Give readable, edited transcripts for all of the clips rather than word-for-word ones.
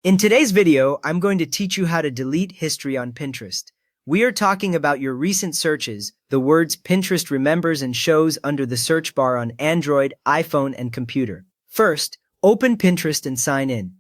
In today's video, I'm going to teach you how to delete history on Pinterest. We are talking about your recent searches, the words Pinterest remembers and shows under the search bar on Android, iPhone, and computer. First, open Pinterest and sign in.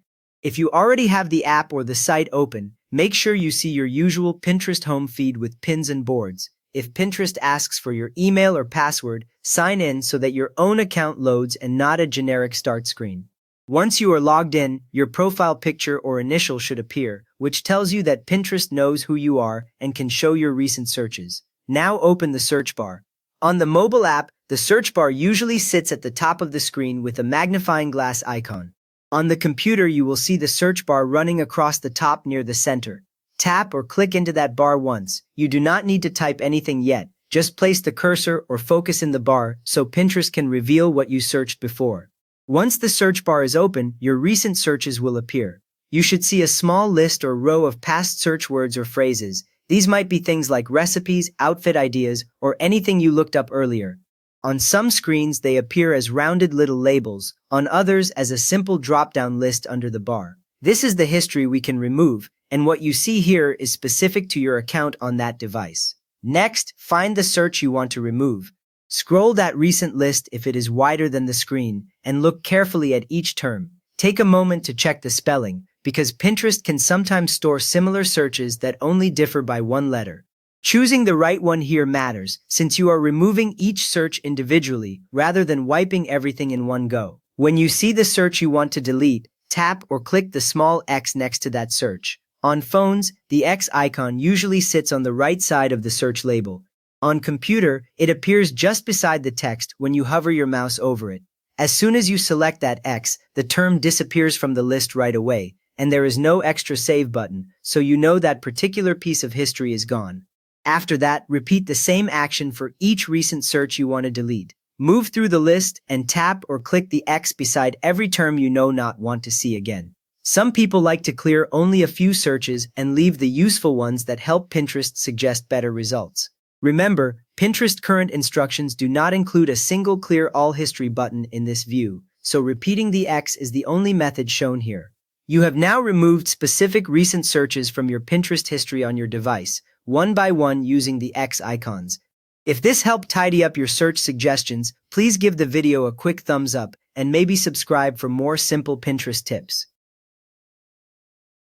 If you already have the app or the site open, make sure you see your usual Pinterest home feed with pins and boards. If Pinterest asks for your email or password, sign in so that your own account loads and not a generic start screen. Once you are logged in, your profile picture or initial should appear, which tells you that Pinterest knows who you are and can show your recent searches. Now open the search bar. On the mobile app, the search bar usually sits at the top of the screen with a magnifying glass icon. On the computer, you will see the search bar running across the top near the center. Tap or click into that bar once. You do not need to type anything yet. Just place the cursor or focus in the bar so Pinterest can reveal what you searched before. Once the search bar is open, your recent searches will appear. You should see a small list or row of past search words or phrases. These might be things like recipes, outfit ideas, or anything you looked up earlier. On some screens, they appear as rounded little labels, on others as a simple drop-down list under the bar. This is the history we can remove, and what you see here is specific to your account on that device. Next, find the search you want to remove. Scroll that recent list if it is wider than the screen, and look carefully at each term. Take a moment to check the spelling, because Pinterest can sometimes store similar searches that only differ by one letter. Choosing the right one here matters, since you are removing each search individually rather than wiping everything in one go. When you see the search you want to delete, tap or click the small X next to that search. On phones, the X icon usually sits on the right side of the search label. On computer, it appears just beside the text when you hover your mouse over it. As soon as you select that X, the term disappears from the list right away, and there is no extra save button, so you know that particular piece of history is gone. After that, repeat the same action for each recent search you want to delete. Move through the list and tap or click the X beside every term you not want to see again. Some people like to clear only a few searches and leave the useful ones that help Pinterest suggest better results. Remember, Pinterest current instructions do not include a single clear all history button in this view, so repeating the X is the only method shown here. You have now removed specific recent searches from your Pinterest history on your device, one by one using the X icons. If this helped tidy up your search suggestions, please give the video a quick thumbs up and maybe subscribe for more simple Pinterest tips.